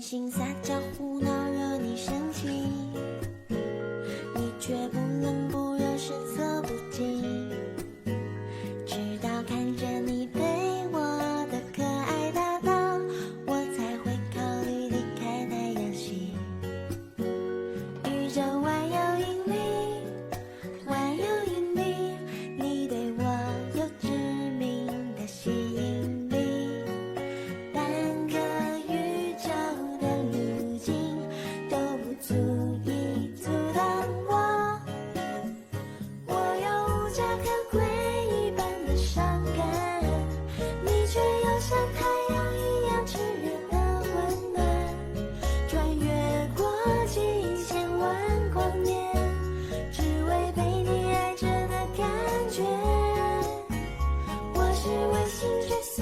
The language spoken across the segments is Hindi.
心撒娇胡闹惹你生气，你却不冷不热神色不惊，直到看着你对我的可爱大道，我才会考虑离开太阳系。宇宙万有引力，万有引力，你对我有致命的吸引力，半个宇宙的路径都不足以阻挡我。我有无家可归一般的伤感，你却又像太阳一样炽热的温暖，穿越过几千万光年，只为被你爱着的感觉。我是卫星追随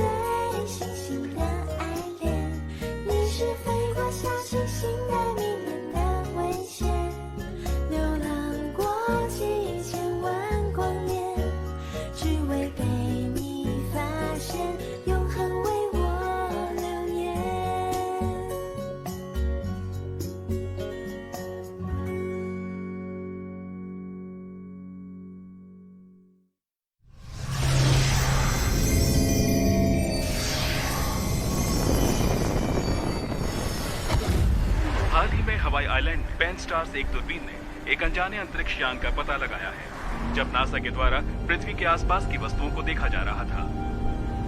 星星的爱恋，你是飞过小行星的迷人的危险，流浪过几千万光年，只为被你发现，永恒为我流年。हाल ही में हवाई आइलैंड पेन स्टार्स एक दूरबीन ने एक अनजाने अंतरिक्ष यान का पता लगाया है, जब नासा के द्वारा पृथ्वी के आसपास की वस्तुओं को देखा जा रहा था।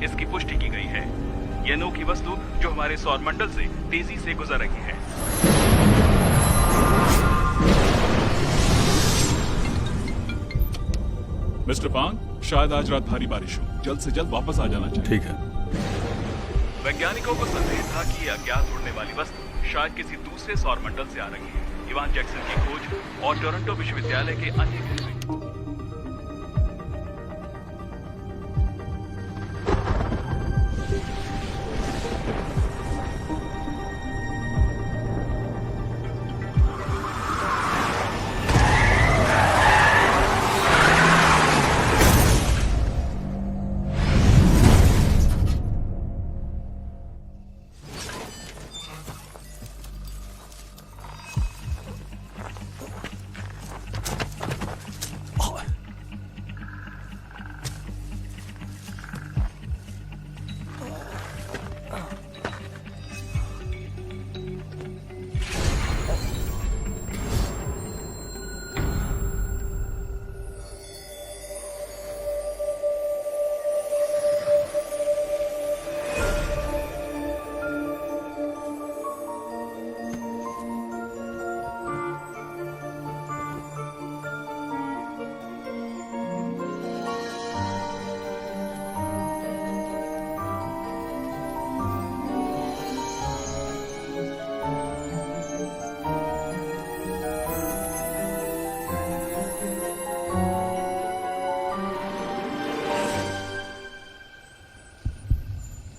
इसकी पुष्टि की गई है ये अनोखी वस्तु जो हमारे सौर मंडल से तेजी से गुजर रही है। मिस्टर पांग, शायद आज रात भारी बारिश हो, जल्द से जल्द वापस आ जाना चाहिए। ठीक है। वैज्ञानिकों को संदेह था कि ये अज्ञात उड़ने वाली वस्तु शायद किसी दूसरे सौर मंडल से आ रही है। इवान जैक्सन की खोज और टोरंटो विश्वविद्यालय के अन्य खिलाड़ी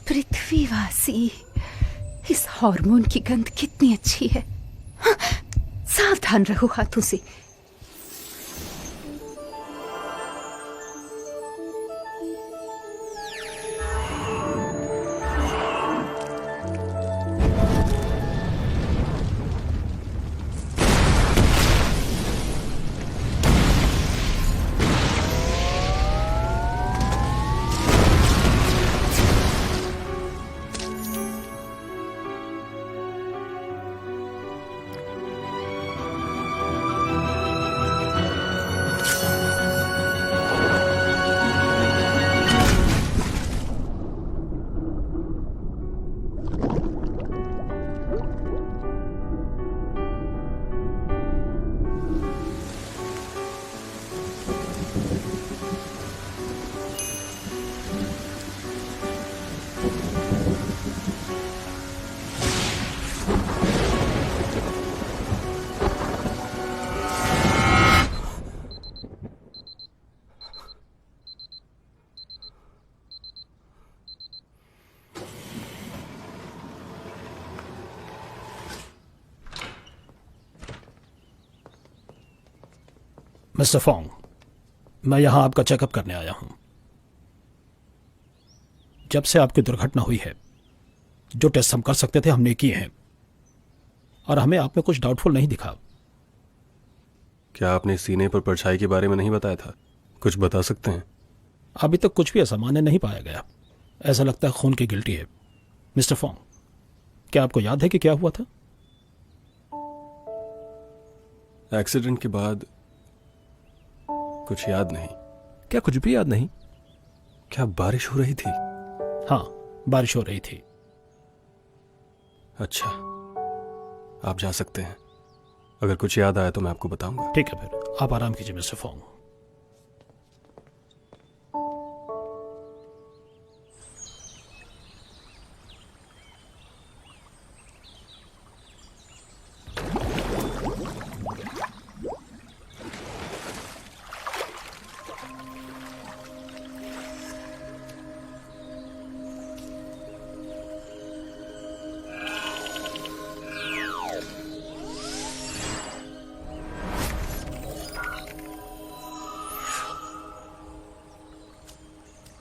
पृथ्वीवासी, इस हार्मोन की गंध कितनी अच्छी है। हाँ, सावधान रहो हाथों से। मिस्टर फोंग, मैं यहां आपका चेकअप करने आया हूं। जब से आपकी दुर्घटना हुई है, जो टेस्ट हम कर सकते थे हमने किए हैं। और हमें आप में कुछ डाउटफुल नहीं दिखा। क्या आपने सीने पर परछाई के बारे में नहीं बताया था? कुछ बता सकते हैं? अभी तक कुछ भी असामान्य नहीं पाया गया। ऐसा लगता है खून की गिल्टी है। मिस्टर फोंग, क्या आपको याद है कि क्या हुआ था? एक्सीडेंट के बाद कुछ याद नहीं। क्या कुछ भी याद नहीं? क्या बारिश हो रही थी? हाँ, बारिश हो रही थी। अच्छा, आप जा सकते हैं। अगर कुछ याद आया तो मैं आपको बताऊंगा। ठीक है, फिर आप आराम कीजिए मिस्टर फोंग।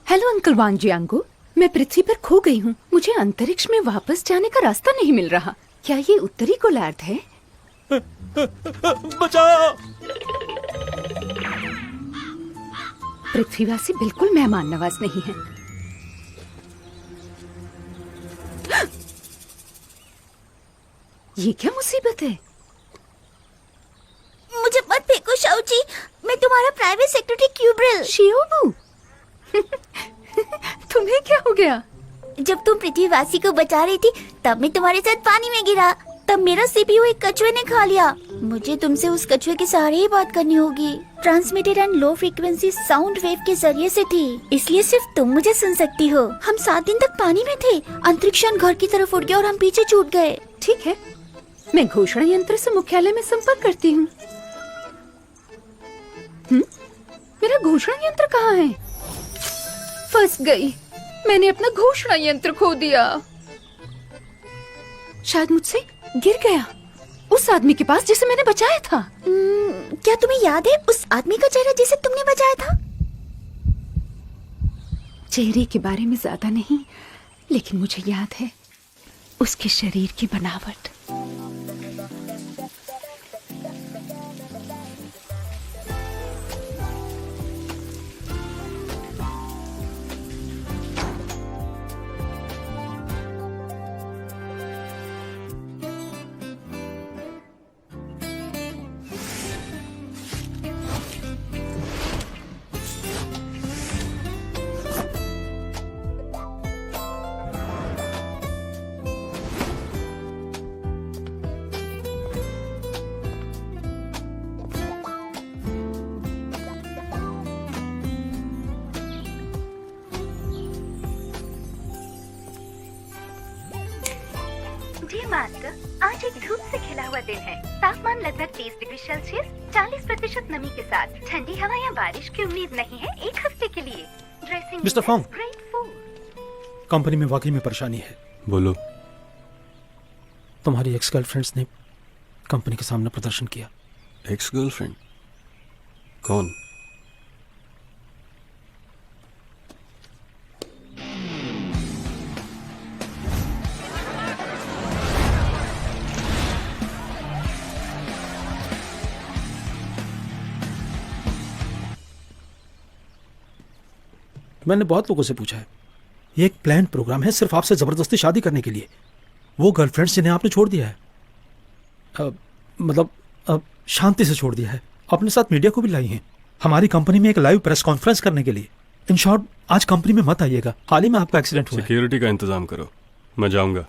हेलो अंकल वांग जियांगो, मैं पृथ्वी पर खो गई हूँ। मुझे अंतरिक्ष में वापस जाने का रास्ता नहीं मिल रहा। क्या ये उत्तरी गोलार्ध है? बचाओ! पृथ्वीवासी बिल्कुल मेहमान नवाज नहीं है। ये क्या मुसीबत है? मुझे मत फेंको शाओची, मैं तुम्हारा प्राइवेट सेक्रेटरी क्यूब्रिल। शियोबू, तुम्हें क्या हो गया? जब तुम पृथ्वीवासी को बचा रही थी तब मैं तुम्हारे साथ पानी में गिरा। तब मेरा सीपीयू एक कछुए ने खा लिया। मुझे तुमसे उस कछुए के सहारे ही बात करनी होगी। Transmitted and low frequency sound wave के जरिए से थी, इसलिए सिर्फ तुम मुझे सुन सकती हो। हम 7 दिन तक पानी में थे। अंतरिक्षयान घर की तरफ उड़ गया और हम पीछे छूट गए। ठीक है, मैं घोषणा यंत्र से मुख्यालय में संपर्क करती हूँ। मेरा घोषणा यंत्र कहाँ है? फंस गई। मैंने अपना घोषणा यंत्र खो दिया। शायद मुझसे गिर गया उस आदमी के पास जिसे मैंने बचाया था। क्या तुम्हें याद है उस आदमी का चेहरा जिसे तुमने बचाया था? चेहरे के बारे में ज्यादा नहीं, लेकिन मुझे याद है उसके शरीर की बनावट। जी मास्टर, आज एक धूप से खिला हुआ दिन है। तापमान लगभग 30 डिग्री सेल्सियस, 40% नमी के साथ। ठंडी हवा या बारिश की उम्मीद नहीं है 1 हफ्ते के लिए। Dressing mister Fong, great food. Company में वाकई में परेशानी है। बोलो। तुम्हारी एक्स गर्लफ्रेंड्स ने कंपनी के सामने प्रदर्शन किया। Ex girlfriend? कौन? मैंने बहुत लोगों से पूछा है। ये एक प्लान प्रोग्राम है सिर्फ आपसे जबरदस्ती शादी करने के लिए। वो गर्लफ्रेंड्स जिन्हें आपने छोड़ दिया है, शांति से छोड़ दिया है। अपने साथ मीडिया को भी लाई हैं हमारी कंपनी में एक लाइव प्रेस कॉन्फ्रेंस करने के लिए। इन शॉर्ट, आज कंपनी में मत आइएगा। हाल ही में आपका एक्सीडेंट हुआ है। सिक्योरिटी का इंतजाम करो, मैं जाऊंगा।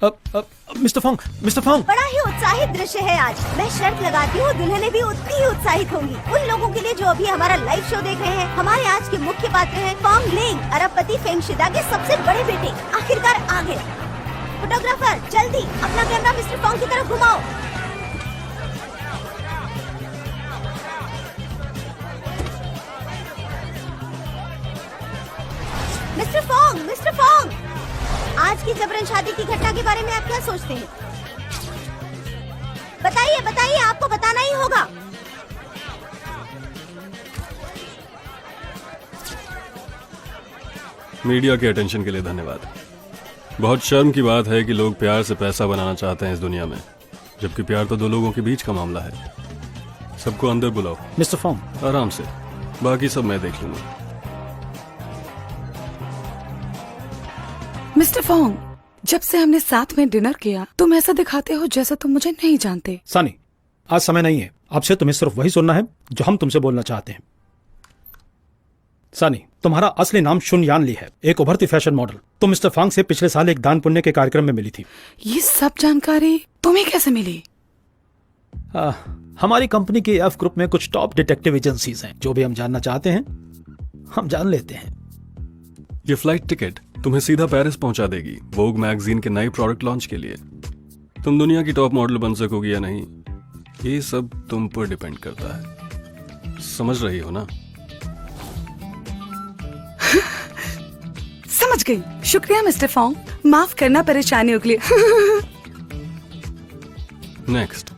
मिस्टर फोंग, बड़ा ही उत्साहित दृश्य है आज। मैं शर्त लगाती हूँ दुल्हनें भी उतनी ही उत्साहित होंगी। उन लोगों के लिए जो अभी हमारा लाइव शो देख रहे हैं, हमारे आज के मुख्य पात्र हैं फोंग लिंग, अरबपति फेंगशिदा के सबसे बड़े बेटे। आखिरकार आ गए। फोटोग्राफर, जल्दी अपना कैमरा मिस्टर फोंग की तरफ घुमाओ। मिस्टर फोंग, आज की जबरन शादी की घटना के बारे में आप क्या सोचते हैं? बताइए, आपको बताना ही होगा। मीडिया के अटेंशन के लिए धन्यवाद। बहुत शर्म की बात है कि लोग प्यार से पैसा बनाना चाहते हैं इस दुनिया में। जबकि प्यार तो दो लोगों के बीच का मामला है। सबको अंदर बुलाओ। मिस्टर फॉन्ग, आराम से, बाकी सब मैं देख लूंगा। मिस्टर फोंग, जब से हमने साथ में डिनर किया तुम ऐसा दिखाते हो जैसा तुम मुझे नहीं जानते। सनी, आज समय नहीं है। आपसे तुम्हें सिर्फ वही सुनना है जो हम तुमसे बोलना चाहते हैं। सनी, तुम्हारा असली नाम शुन यान ली है, एक उभरती फैशन मॉडल। तुम मिस्टर फांग से पिछले साल एक दान पुण्य के कार्यक्रम में मिली थी। ये सब जानकारी तुम्हें कैसे मिली? हमारी कंपनी की एफ ग्रुप में कुछ टॉप डिटेक्टिव एजेंसीज हैं। जो भी हम जानना चाहते हैं हम जान लेते हैं। ये फ्लाइट टिकट तुम्हें सीधा पेरिस पहुंचा देगी, वोग मैगजीन के नए प्रोडक्ट लॉन्च के लिए। तुम दुनिया की टॉप मॉडल बन सकोगी या नहीं, ये सब तुम पर डिपेंड करता है। समझ रही हो ना? समझ गई। शुक्रिया मिस्टर फोंग, माफ करना परेशानियों के लिए। नेक्स्ट।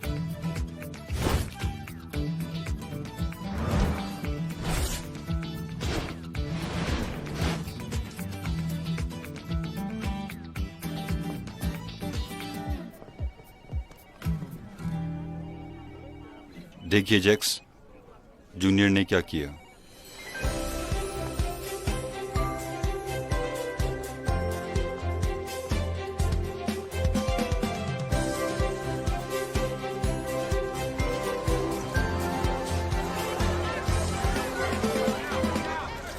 देखिए जैक्स, जूनियर ने क्या किया।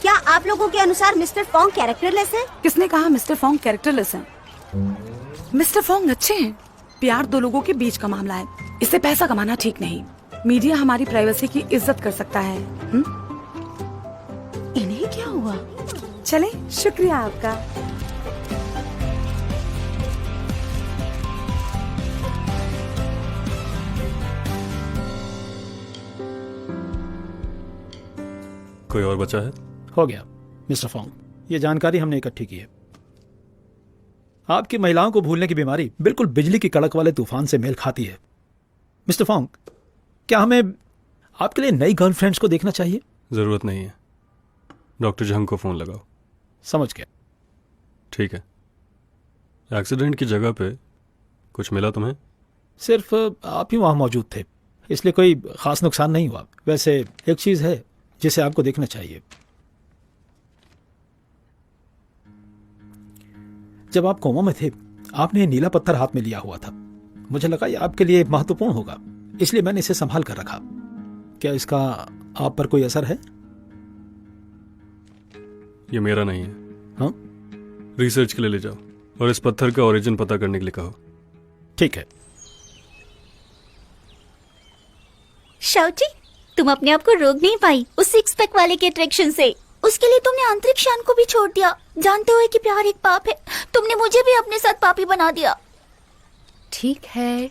क्या आप लोगों के अनुसार मिस्टर फोंग कैरेक्टरलेस है? किसने कहा मिस्टर फोंग कैरेक्टरलेस है? मिस्टर फोंग अच्छे हैं। प्यार दो लोगों के बीच का मामला है, इससे पैसा कमाना ठीक नहीं। मीडिया हमारी प्राइवेसी की इज्जत कर सकता है। इन्हें क्या हुआ? चले, शुक्रिया आपका। कोई और बचा है? हो गया मिस्टर फोंग, ये जानकारी हमने इकट्ठी की है। आपकी महिलाओं को भूलने की बीमारी बिल्कुल बिजली की कड़क वाले तूफान से मेल खाती है। मिस्टर फोंग, क्या हमें आपके लिए नई गर्लफ्रेंड्स को देखना चाहिए? जरूरत नहीं है। डॉक्टर जंग को फोन लगाओ। समझ गया। ठीक है। एक्सीडेंट की जगह पे कुछ मिला तुम्हें? सिर्फ आप ही वहां मौजूद थे, इसलिए कोई खास नुकसान नहीं हुआ। वैसे एक चीज है जिसे आपको देखना चाहिए। जब आप कोमा में थे आपने नीला पत्थर हाथ में लिया हुआ था। मुझे लगा ये आपके लिए महत्वपूर्ण होगा, इसलिए मैंने इसे संभाल कर रखा। क्या इसका आप पर कोई असर है? ये मेरा नहीं है। हाँ? रिसर्च के लिए ले जाओ और इस पत्थर का ओरिजिन पता करने के लिए कहो। ठीक है। शाउची, तुम अपने आप को रोक नहीं पाई उस सिक्स पैक वाले के अट्रैक्शन से। उसके लिए तुमने अंतरिक्ष यान को भी छोड़ दिया, जानते हुए कि प्यार एक पाप है। तुमने मुझे भी अपने साथ पापी बना दिया। ठीक है,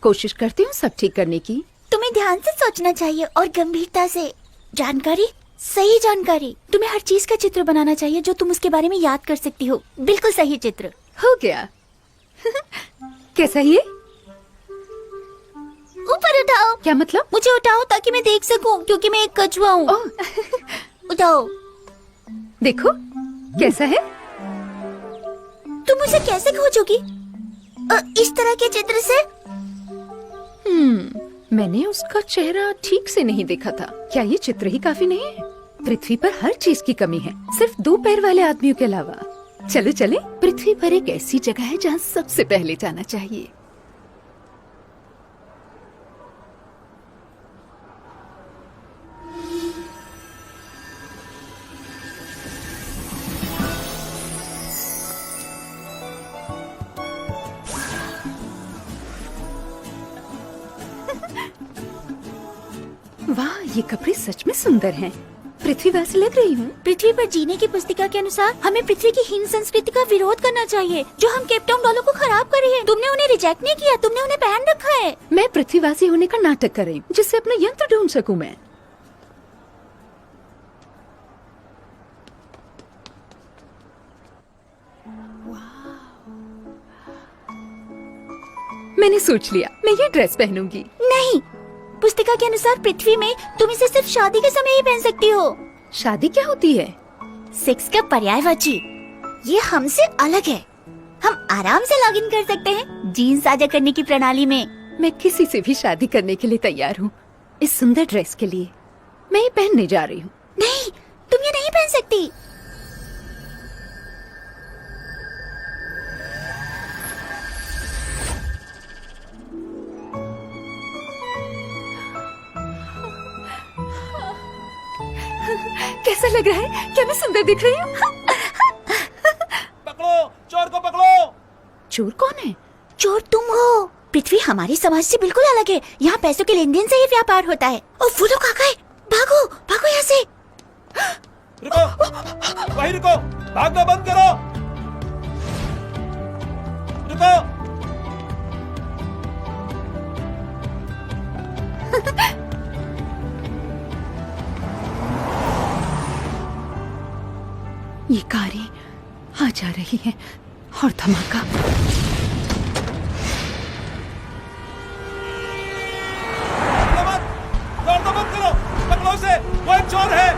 कोशिश करती हूँ सब ठीक करने की। तुम्हें ध्यान से सोचना चाहिए और गंभीरता से। जानकारी, सही जानकारी। तुम्हें हर चीज का चित्र बनाना चाहिए जो तुम उसके बारे में याद कर सकती हो। बिल्कुल सही चित्र। हो गया। कैसा ये? ऊपर उठाओ। क्या मतलब? मुझे उठाओ ताकि मैं देख सकूं, क्योंकि मैं एक कछुआ हूँ। उठाओ। देखो कैसा है? तुम उसे कैसे खोजोगी इस तरह के चित्र से? मैंने उसका चेहरा ठीक से नहीं देखा था। क्या ये चित्र ही काफी नहीं है? पृथ्वी पर हर चीज की कमी है, सिर्फ 2 पैर वाले आदमियों के अलावा। चलो चले, पृथ्वी पर एक ऐसी जगह है जहाँ सबसे पहले जाना चाहिए। वाह, ये कपड़े सच में सुंदर हैं। पृथ्वी वैसे लग रही हूँ। पृथ्वी पर जीने की पुस्तिका के अनुसार हमें पृथ्वी की हीन संस्कृति का विरोध करना चाहिए, जो हम केपटाउन वालों को खराब कर रही है। तुमने उन्हें रिजेक्ट नहीं किया, तुमने उन्हें पहन रखा है। मैं पृथ्वीवासी होने का नाटक कर रही हूँ, जिससे अपना यंत्र ढूंढ सकूं मैं। मैंने सोच लिया, मैं ये ड्रेस पहनूंगी। नहीं, पुस्तिका के अनुसार पृथ्वी में तुम इसे सिर्फ शादी के समय ही पहन सकती हो। शादी क्या होती है? सेक्स का पर्यायवाची। ये हमसे अलग है। हम आराम से लॉगिन कर सकते हैं जीन्स साझा करने की प्रणाली में। मैं किसी से भी शादी करने के लिए तैयार हूँ, इस सुंदर ड्रेस के लिए। मैं ये पहनने जा रही हूँ। नहीं, तुम ये नहीं पहन सकती। कैसा लग रहा है? क्या मैं सुंदर दिख रही हूँ? पकड़ो, चोर को पकड़ो। चोर कौन है? चोर तुम हो। पृथ्वी हमारे समाज से बिल्कुल अलग है। यहाँ पैसों के लेन देन से ही व्यापार होता है। और वो लोग आ गए। भागो भागो यहाँ से। रुको, वहीं रुको, भागना बंद करो। रुको। ये कारें आ जा रही हैं और धमाका। दौड़ना मत करो, पकड़ो उसे, वो एक चोर है।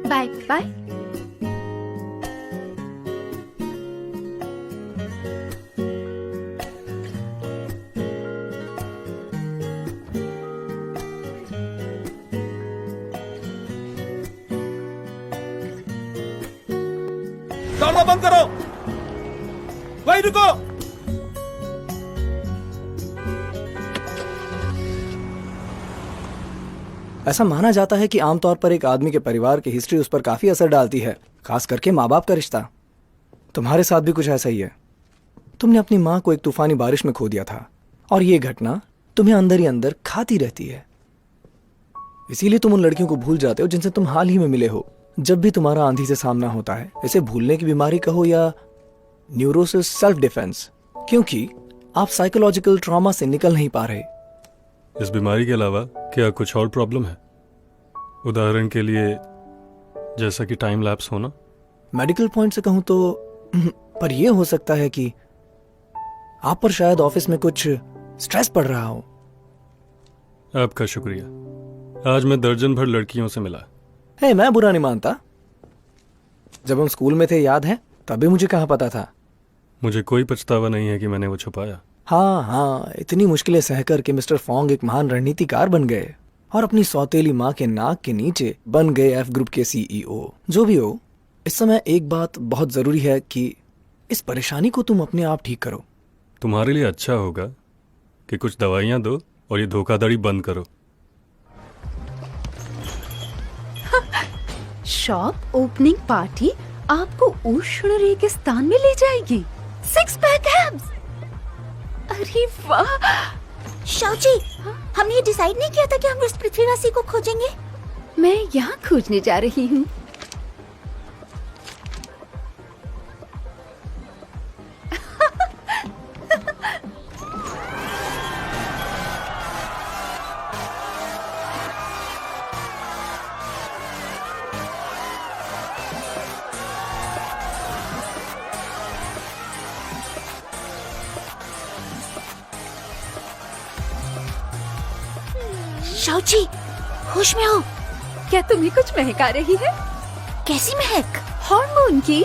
Bye bye. दौड़ना बंद करो, वहीं रुको। ऐसा माना जाता है कि आमतौर पर एक आदमी के परिवार की हिस्ट्री उस पर काफी असर डालती है, खास करके माँ बाप का रिश्ता। तुम्हारे साथ भी कुछ ऐसा ही है। तुमने अपनी माँ को एक तूफानी बारिश में खो दिया था और ये घटना तुम्हें अंदर ही अंदर खाती रहती है। इसीलिए तुम उन लड़कियों को भूल जाते हो जिनसे तुम हाल ही में मिले हो। जब भी तुम्हारा आंधी से सामना होता है, इसे भूलने की बीमारी कहो या न्यूरोसिस सेल्फ डिफेंस, क्योंकि आप साइकोलॉजिकल ट्रॉमा से निकल नहीं पा रहे। इस बीमारी के अलावा क्या कुछ और प्रॉब्लम है? उदाहरण के लिए जैसा कि टाइम लैप्स होना। मेडिकल पॉइंट से कहूं तो पर यह हो सकता है कि आप पर शायद ऑफिस में कुछ स्ट्रेस पड़ रहा हो। आपका शुक्रिया। आज मैं दर्जन भर लड़कियों से मिला। मैं बुरा नहीं मानता। जब हम स्कूल में थे, याद है, तभी मुझे कहाँ पता था। मुझे कोई पछतावा नहीं है कि मैंने वो छुपाया। हाँ, इतनी मुश्किलें सहकर के मिस्टर फोंग एक महान रणनीतिकार बन गए और अपनी सौतेली माँ के नाक के नीचे बन गए एफ ग्रुप के सीईओ। जो भी हो, इस समय एक बात बहुत जरूरी है कि इस परेशानी को तुम अपने आप ठीक करो। तुम्हारे लिए अच्छा होगा कि कुछ दवाइयाँ दो और ये धोखाधड़ी बंद करो। शॉप ओपनिंग पार्टी आपको उष्ण रेगिस्तान में ले जाएगी। 6 पैक एब्स। अरे वाह। शाओची, हमने ये डिसाइड नहीं किया था कि हम उस पृथ्वीवासी को खोजेंगे। मैं यहाँ खोजने जा रही हूँ। शाओची, होश में हो। क्या तुम्हें कुछ महक आ रही है? कैसी महक? हार्मोन की।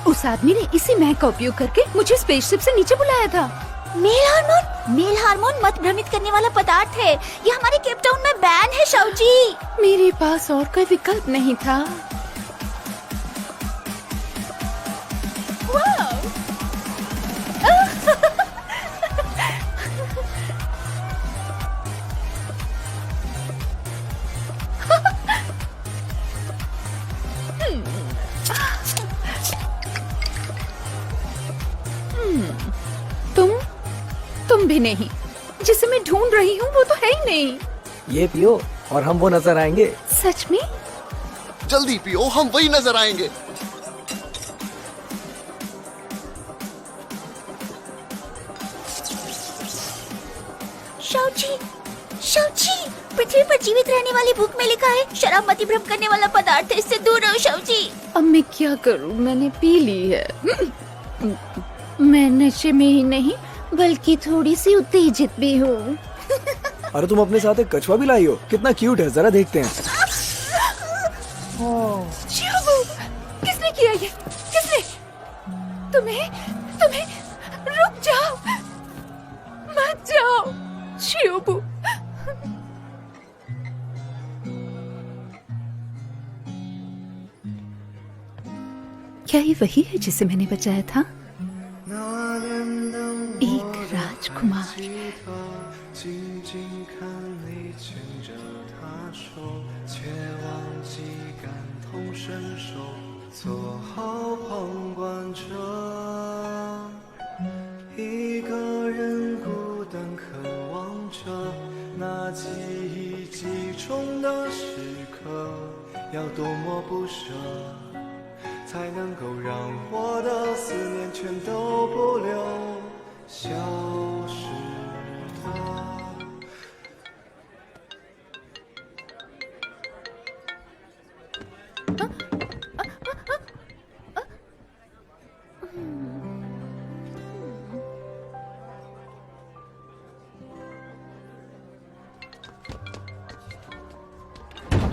उस आदमी ने इसी महक का उपयोग करके मुझे स्पेसशिप से नीचे बुलाया था। Male hormone? मेल हार्मोन मत भ्रमित करने वाला पदार्थ है। ये हमारे केप टाउन में बैन है शाओची। मेरे पास और कोई विकल्प नहीं था। भी नहीं। जिसे मैं ढूंढ रही हूँ वो तो है ही नहीं। ये पियो और हम वो नजर आएंगे। सच में? जल्दी पियो, हम वही नजर आएंगे। शाओची, शाओची, पृथ्वी पर जीवित रहने वाली बुक में लिखा है शराब मति भ्रम करने वाला पदार्थ है, इससे दूर रहो शाओची। अब मैं क्या करूँ, मैंने पी ली है। मैं नशे में ही नहीं बल्कि थोड़ी सी उत्तेजित भी हूँ। अरे तुम अपने साथ एक कछुआ भी लाई हो, कितना क्यूट है, जरा देखते हैं। शिबू, किसने किया ये? किसने? तुम्हें रुक जाओ, मत जाओ शिबू। क्या ये वही है जिसे मैंने बचाया था? एक राजकुमार।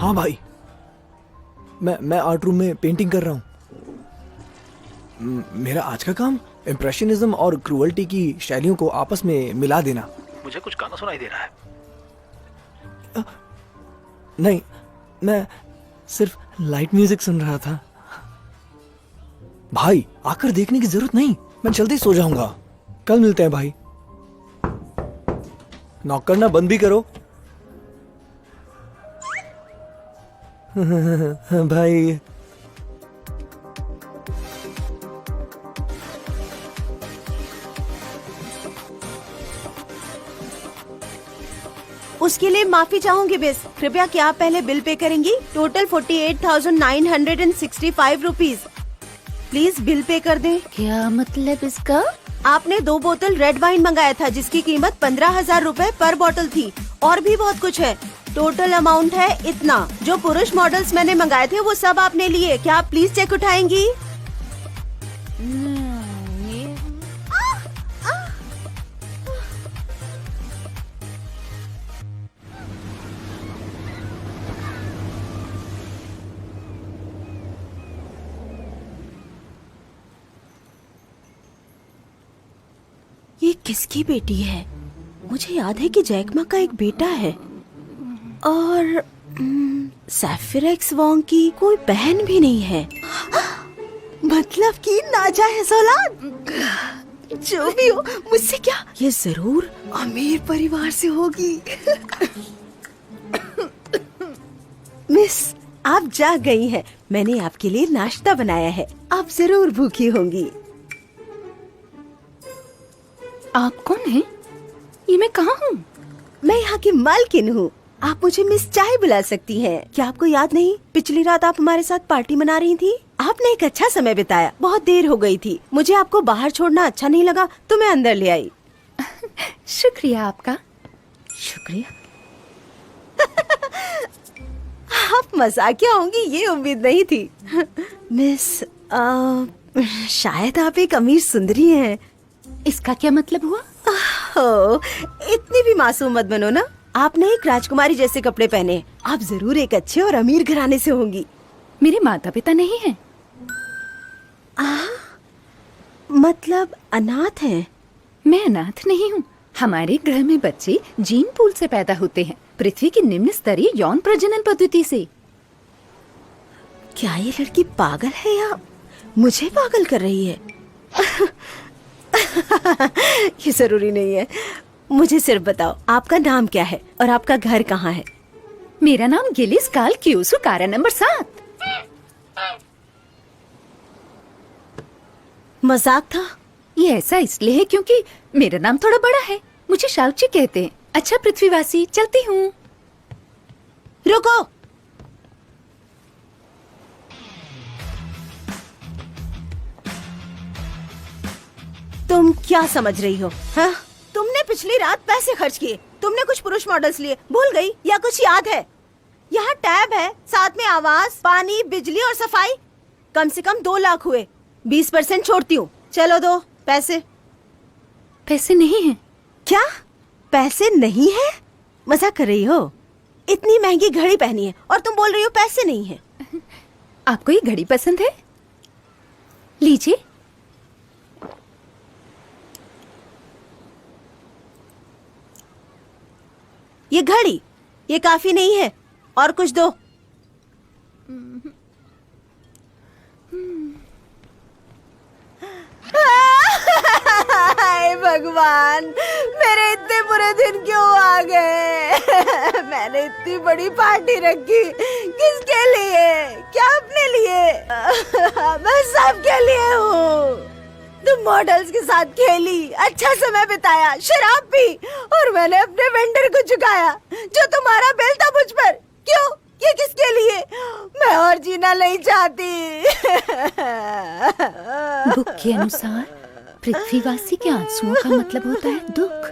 हाँ भाई, मैं आर्ट रूम में पेंटिंग कर रहा हूँ। मेरा आज का काम इम्प्रेशनिज्म और क्रूअल्टी की शैलियों को आपस में मिला देना। मुझे कुछ गाना सुनाई दे रहा है। नहीं, मैं सिर्फ लाइट म्यूजिक सुन रहा था। भाई, आकर देखने की जरूरत नहीं, मैं जल्दी सो जाऊंगा। कल मिलते हैं भाई। नॉक करना बंद भी करो। भाई, उसके लिए माफी चाहूंगी मिस। कृपया क्या आप पहले बिल पे करेंगी? Total 48,965 rupees. Please bill pay कर दें। क्या मतलब इसका? आपने 2 बोतल रेड वाइन मंगाया था जिसकी कीमत 15,000 रूपए पर बोतल थी। और भी बहुत कुछ है। टोटल अमाउंट है इतना। जो पुरुष मॉडल्स मैंने मंगाए थे वो सब आपने लिए। क्या आप प्लीज चेक उठाएंगी? ये किसकी बेटी है? मुझे याद है कि जैकमा का एक बेटा है और सैफिरेक्स वोंग की कोई बहन भी नहीं है। मतलब कि नाजायज औलाद। जो भी हो, मुझसे क्या, ये जरूर अमीर परिवार से होगी। मिस, आप जाग गई हैं। मैंने आपके लिए नाश्ता बनाया है, आप जरूर भूखी होंगी। आप कौन हैं? ये मैं कहाँ हूँ? मैं यहाँ की मालकिन हूँ। आप मुझे मिस चाय बुला सकती हैं। क्या आपको याद नहीं, पिछली रात आप हमारे साथ पार्टी मना रही थी? आपने एक अच्छा समय बिताया। बहुत देर हो गई थी, मुझे आपको बाहर छोड़ना अच्छा नहीं लगा तो मैं अंदर ले आई। शुक्रिया आपका। शुक्रिया। आप मजाकिया होंगी ये उम्मीद नहीं थी। मिस, शायद आप एक अमीर सुंदरी हैं। इसका क्या मतलब हुआ? इतनी भी मासूम मत बनो ना। आपने एक राजकुमारी जैसे कपड़े पहने। आप जरूर एक अच्छे और अमीर घराने से होंगी। मेरे माता पिता नहीं हैं। मतलब अनाथ हैं? मैं अनाथ नहीं हूँ। हमारे ग्रह में बच्चे जीन पूल से पैदा होते हैं, पृथ्वी की निम्न स्तरीय यौन प्रजनन पद्धति से। क्या ये लड़की पागल है या मुझे पागल कर रही है? ये जरूरी नहीं है। मुझे सिर्फ बताओ आपका नाम क्या है और आपका घर कहाँ है? मेरा नाम गिलिस काल क्यूसु कारा नंबर 7। मजाक था। ये ऐसा इसलिए है क्योंकि मेरा नाम थोड़ा बड़ा है। मुझे शाउची कहते हैं। अच्छा पृथ्वीवासी, चलती हूँ। रुको। तुम क्या समझ रही हो? हाँ? तुमने पिछली रात पैसे खर्च किए, तुमने कुछ पुरुष मॉडल्स लिए, भूल गई या कुछ याद है? यहाँ टैब है, साथ में आवाज, पानी, बिजली और सफाई। कम से कम 2 लाख हुए। 20% छोड़ती हूँ। चलो दो पैसे। पैसे नहीं हैं। क्या पैसे नहीं है? मजाक कर रही हो? इतनी महंगी घड़ी पहनी है और तुम बोल रही हो पैसे नहीं है। आपको ये घड़ी पसंद है? लीजिए। ये घड़ी, ये काफी नहीं है, और कुछ दो। हाय भगवान, मेरे इतने बुरे दिन क्यों आ गए? मैंने इतनी बड़ी पार्टी रखी, किसके लिए? क्या अपने लिए? मैं सबके लिए हूँ। तुम मॉडल्स के साथ खेली, अच्छा समय बिताया, शराब पी, और मैंने अपने वेंडर को चुकाया जो तुम्हारा बिल था मुझ पर। क्यों? ये किसके लिए? मैं और जीना नहीं चाहती। बुक के अनुसार पृथ्वीवासी के आंसुओं का मतलब होता है दुख।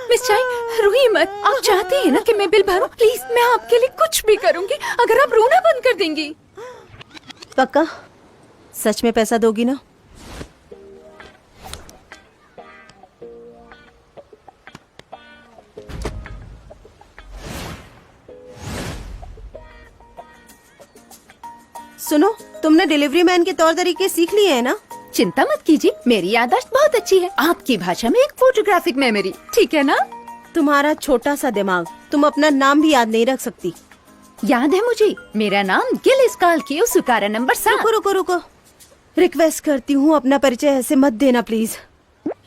मिस चाई, रोइए मत। आप चाहती हैं ना कि मैं बिल भरूं? प्लीज, मैं आपके लिए कुछ भी करूंगी अगर आप रोना बंद कर देंगी। पक्का? सच में पैसा दोगी ना? सुनो, तुमने डिलीवरी मैन के तौर तरीके सीख लिए हैं ना? चिंता मत कीजिए, मेरी याददाश्त बहुत अच्छी है। आपकी भाषा में एक फोटोग्राफिक मेमोरी, ठीक है ना? तुम्हारा छोटा सा दिमाग, तुम अपना नाम भी याद नहीं रख सकती। याद है मुझे, मेरा नाम गिल स्काल्कियो, सुकारा नंबर 7। रुको रुको रुको, रिक्वेस्ट करती हूँ अपना परिचय ऐसे मत देना प्लीज।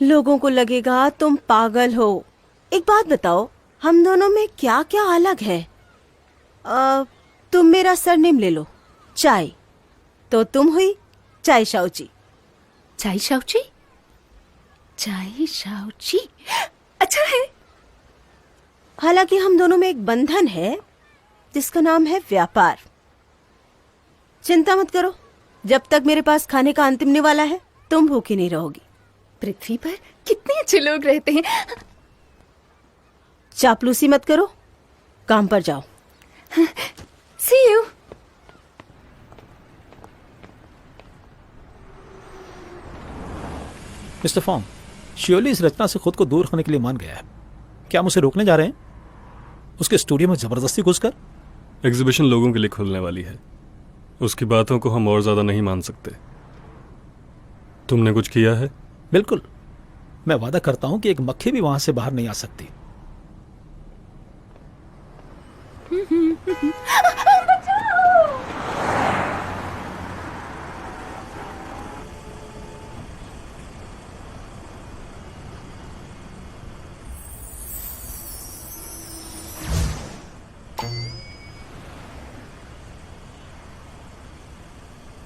लोगों को लगेगा तुम पागल हो। एक बात बताओ, हम दोनों में क्या क्या अलग है? तुम मेरा सरनेम ले लो, चाय, तो तुम हुई चाय शाउची। चाय शाउची? चाय शाउची, अच्छा है। हालांकि हम दोनों में एक बंधन है जिसका नाम है व्यापार। चिंता मत करो, जब तक मेरे पास खाने का अंतिम निवाला है तुम भूखी नहीं रहोगी। पृथ्वी पर कितने अच्छे लोग रहते हैं। चापलूसी मत करो, काम पर जाओ। See you. मिस्टर फॉन्ग, श्योरली इस रचना से खुद को दूर रखने के लिए मान गया है। क्या हम उसे रोकने जा रहे हैं? उसके स्टूडियो में जबरदस्ती घुसकर? एग्जीबिशन लोगों के लिए खुलने वाली है, उसकी बातों को हम और ज्यादा नहीं मान सकते। तुमने कुछ किया है? बिल्कुल, मैं वादा करता हूं कि एक मक्खी भी वहां से बाहर नहीं आ सकती।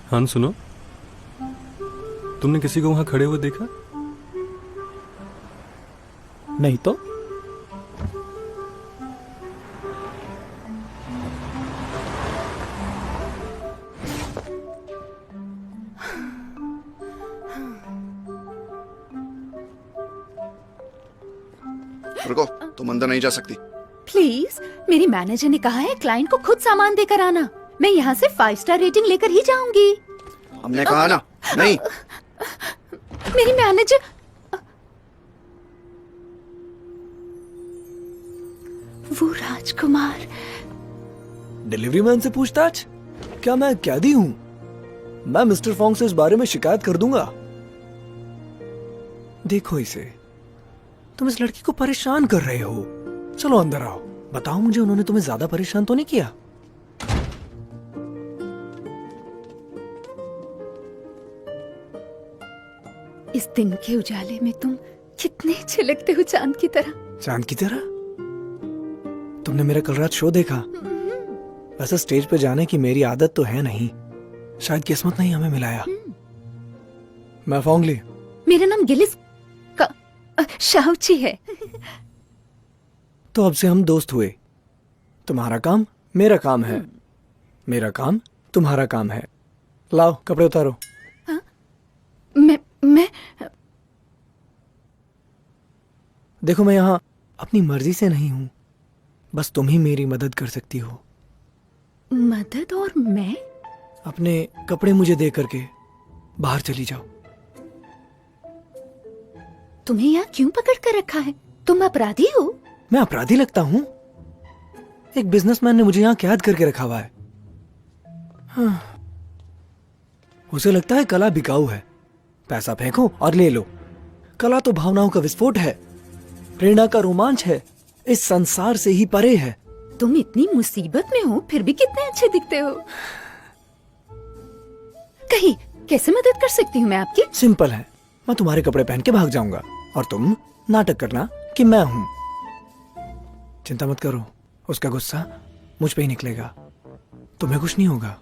हाँ सुनो, तुमने किसी को वहां खड़े हुए देखा? नहीं तो? रुको, तुम अंदर नहीं जा सकती। प्लीज, मेरी मैनेजर ने कहा है क्लाइंट को खुद सामान देकर आना। मैं यहाँ से 5 स्टार रेटिंग लेकर ही जाऊंगी। हमने कहा ना, नहीं। मेरी मैनेजर। वो राजकुमार। डिलीवरी मैन से पूछताछ? क्या मैं कैदी हूँ? मैं मिस्टर फॉन्ग से इस बारे में शिकायत कर दूंगा। देखो इसे, तुम इस लड़की को परेशान कर रहे हो। चलो अंदर आओ, बताओ मुझे उन्होंने तुम्हें ज्यादा परेशान तो नहीं किया? इस दिन के उजाले में तुम कितने छिलकते हो चांद की तरह। चांद की तरह? तुमने मेरा कल रात शो देखा? वैसे स्टेज पे जाने की मेरी आदत तो है नहीं, शायद किस्मत नहीं हमें मिलाया। मैं फोंगली। मेरा नाम गिलिस का। शाहूची है। तो अब से हम दोस्त हुए। तुम्हारा काम मेरा काम है, मेरा काम तुम्हारा काम है। लाओ कपड़े उतारो। मैं देखो, मैं यहाँ अपनी मर्जी से नहीं हूं, बस तुम ही मेरी मदद कर सकती हो। मदद? और मैं? अपने कपड़े मुझे दे करके बाहर चली जाओ। तुम्हें यहाँ क्यों पकड़ कर रखा है? तुम अपराधी हो? मैं अपराधी लगता हूँ? एक बिजनेसमैन ने मुझे यहाँ कैद करके रखा हुआ है। हाँ। उसे लगता है कला बिकाऊ है, पैसा फेंको और ले लो। कला तो भावनाओं का विस्फोट है, प्रेरणा का रोमांच है, इस संसार से ही परे है। तुम इतनी मुसीबत में हो फिर भी कितने अच्छे दिखते हो। कहीं कैसे मदद कर सकती हूँ मैं आपकी? सिंपल है, मैं तुम्हारे कपड़े पहन के भाग जाऊंगा और तुम नाटक करना कि मैं हूं। चिंता मत करो, उसका गुस्सा मुझ पे ही निकलेगा, तुम्हें कुछ नहीं होगा।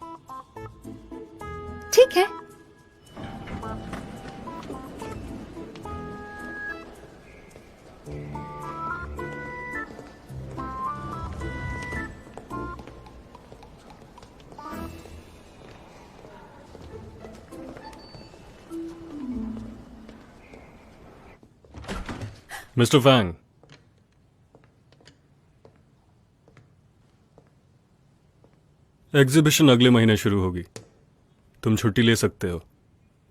ठीक है। मिस्टर फैंग, एग्जीबिशन अगले महीने शुरू होगी। तुम छुट्टी ले सकते हो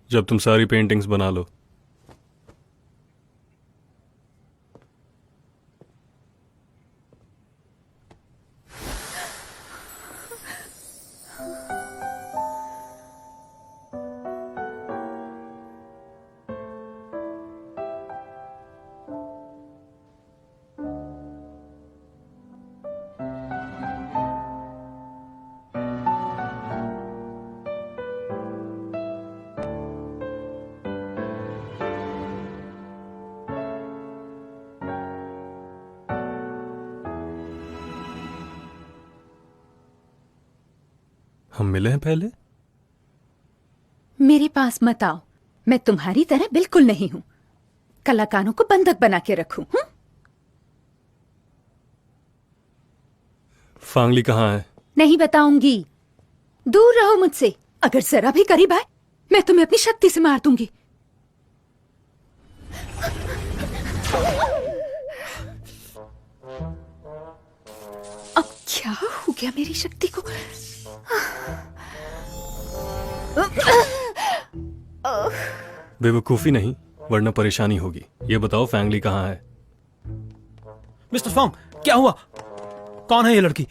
जब तुम सारी पेंटिंग्स बना लो। हम मिले हैं पहले? मेरे पास मत आओ, मैं तुम्हारी तरह बिल्कुल नहीं हूँ। कलाकारों को बंधक बना के रखूं? फांगली कहाँ है? नहीं बताऊंगी, दूर रहो मुझसे। अगर जरा भी करीब आए मैं तुम्हें अपनी शक्ति से मार दूंगी। अब क्या हो गया मेरी शक्ति को? बेवकूफी नहीं, वरना परेशानी होगी। ये बताओ फैंगली कहाँ है? मिस्टर फोंग, क्या हुआ? कौन है ये लड़की?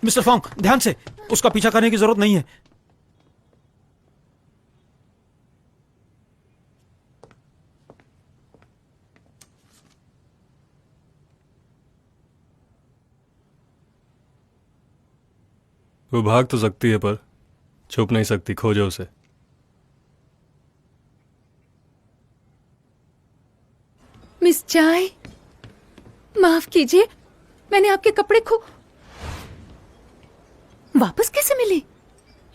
मिस्टर फोंग, ध्यान से, उसका पीछा करने की जरूरत नहीं है। वो भाग तो सकती है पर छुप नहीं सकती। खोजो उसे। मिस चाय, माफ कीजिए, मैंने आपके कपड़े वापस कैसे मिले?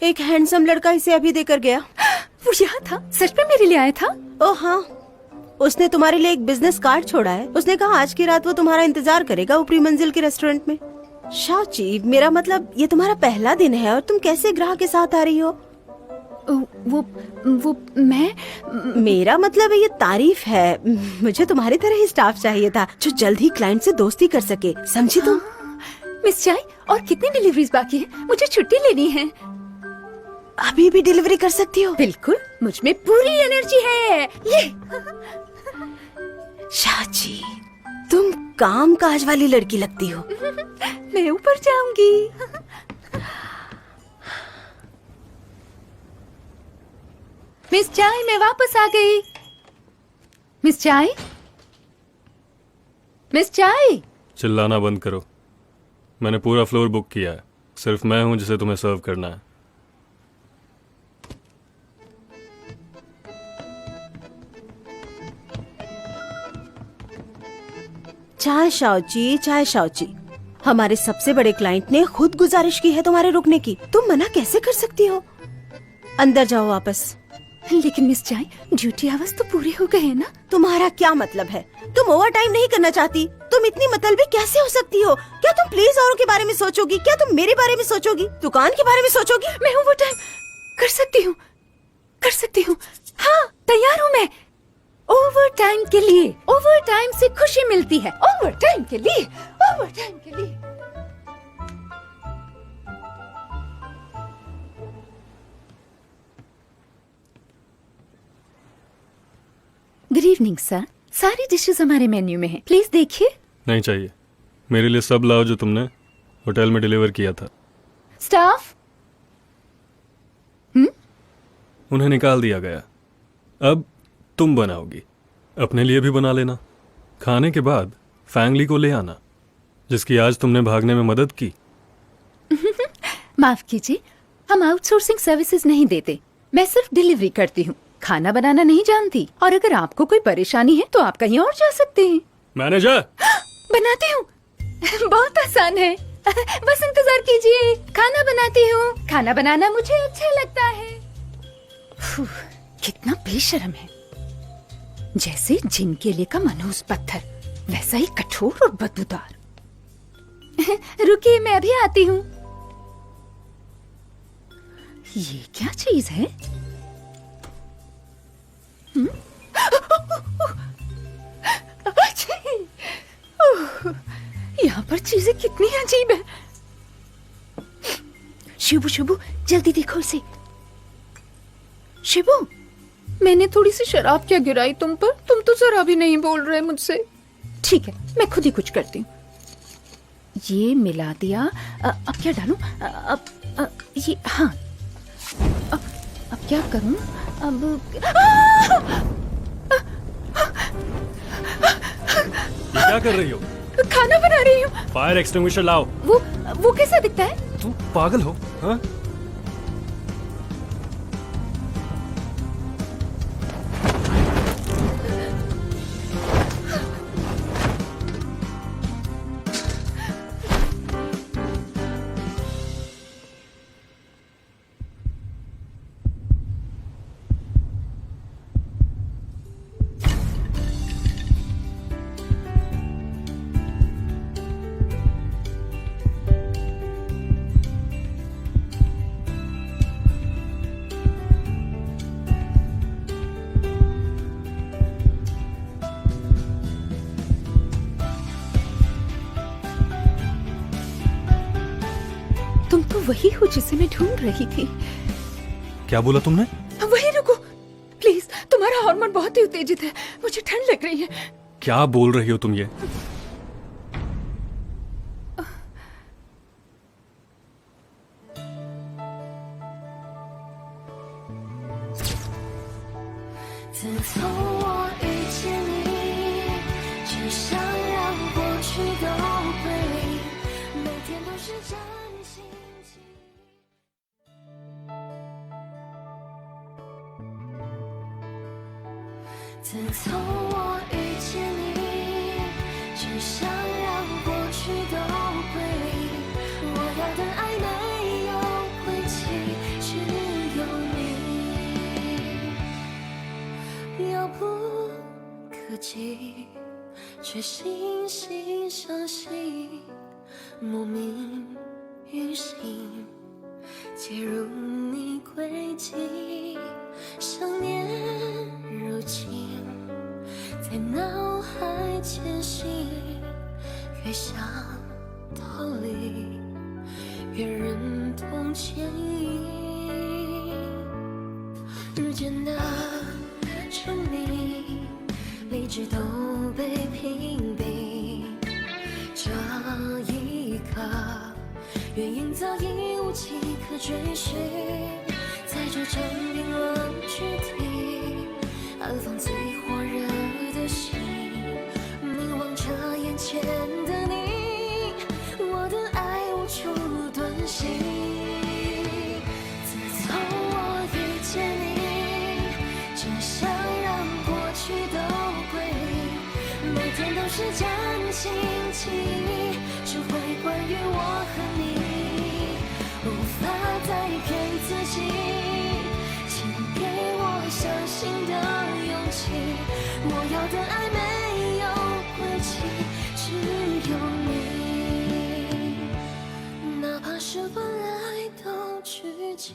एक हैंडसम लड़का इसे अभी देकर गया। वो यहाँ था? सच में मेरे लिए आया था? ओह हाँ, उसने तुम्हारे लिए एक बिजनेस कार्ड छोड़ा है। उसने कहा आज की रात वो तुम्हारा इंतजार करेगा ऊपरी मंजिल के रेस्टोरेंट में। शाओची, मेरा मतलब ये तुम्हारा पहला दिन है और तुम कैसे ग्राहक के साथ आ रही हो? वो मैं मेरा मतलब है ये तारीफ है। मुझे तुम्हारी तरह ही स्टाफ चाहिए था जो जल्द ही क्लाइंट से दोस्ती कर सके, समझी तुम? मिस चाय, और कितनी डिलीवरीज बाकी है? मुझे छुट्टी लेनी है। अभी भी डिलीवरी कर सकती हो? बिल्कुल, मुझ में पूरी एनर्जी है। ये शाची, तुम काम काज वाली लड़की लगती हो। मैं ऊपर जाऊंगी। मिस चाय, मैं वापस आ गई। मिस चाय, मिस चाय। चिल्लाना बंद करो। मैंने पूरा फ्लोर बुक किया है, सिर्फ मैं हूं जिसे तुम्हें सर्व करना है। चाय शाओची, चाय शाओची। हमारे सबसे बड़े क्लाइंट ने खुद गुजारिश की है तुम्हारे रुकने की, तुम मना कैसे कर सकती हो? अंदर जाओ वापस। लेकिन मिस चाय, ड्यूटी आवर्स तो पूरे हो गए हैं ना? तुम्हारा क्या मतलब है? तुम ओवर टाइम नहीं करना चाहती? तुम इतनी मतलबी कैसे हो सकती हो? क्या तुम प्लीज औरों के बारे में सोचोगी? क्या तुम मेरे बारे में सोचोगी? दुकान के बारे में सोचोगी? मैं ओवर टाइम कर सकती हूँ, कर सकती हूँ। हाँ, तैयार हूँ मैं ओवर टाइम के लिए। ओवर टाइम से खुशी मिलती है। ओवर टाइम के लिए, ओवर टाइम के लिए। गुड इवनिंग सर, सारी डिशेस हमारे मेन्यू में हैं, प्लीज देखिए। नहीं चाहिए, मेरे लिए सब लाओ जो तुमने होटल में डिलीवर किया था। स्टाफ? उन्हें निकाल दिया गया, अब तुम बनाओगी। अपने लिए भी बना लेना। खाने के बाद फैंगली को ले आना, जिसकी आज तुमने भागने में मदद की। माफ कीजिए, हम आउटसोर्सिंग सर्विसेज नहीं देते, मैं सिर्फ डिलीवरी करती हूँ। खाना बनाना नहीं जानती, और अगर आपको कोई परेशानी है तो आप कहीं और जा सकते हैं। मैनेजर, बनाती हूँ, बहुत आसान है, बस इंतजार कीजिए। खाना बनाती हूँ, खाना बनाना मुझे अच्छा लगता है। कितना बेशर्म है, जैसे जिन केले का मनहूस पत्थर, वैसा ही कठोर और बदबूदार। रुकिए, मैं अभी आती हूँ। ये क्या चीज है? यहाँ पर चीजें कितनी अजीब है। शिबू शिबू, जल्दी देखो इसे। शिबू, मैंने थोड़ी सी शराब क्या गिराई तुम पर? तुम तो जरा भी नहीं बोल रहे मुझसे। ठीक है, मैं खुद ही कुछ करती हूँ। ये मिला दिया, अब क्या डालूं? ये हाँ, अब क्या करूं? अब ये क्या कर रही हो? खाना बना रही हूँ। फायर एक्सटिंग्विशर लाओ। वो कैसा दिखता है? तुम पागल हो? हाँ? तुम तो वही हो जिसे मैं ढूंढ रही थी। क्या बोला तुमने? वही रुको प्लीज, तुम्हारा हार्मोन बहुत ही उत्तेजित है, मुझे ठंड लग रही है। क्या बोल रही हो तुम ये?自从我遇见你，只想让过去都归零。我要的爱没有归期，只有你。遥不可及，却惺惺相惜，莫名于心，介入你轨迹，想念如今。在脑海前行，越想逃离，越忍痛牵引。日渐的沉迷，理智都被屏蔽。这一刻，原因早已无迹可追寻，在这场冰冷躯体，安放最火热的心，凝望着眼前的你，我的爱无处遁形。自从我遇见你，只想让过去都归零，每天都是崭新记忆，只会关于我和你，无法再骗自己，请给我相信的勇气。我要的爱没有归期，只有你，哪怕是本来都聚集。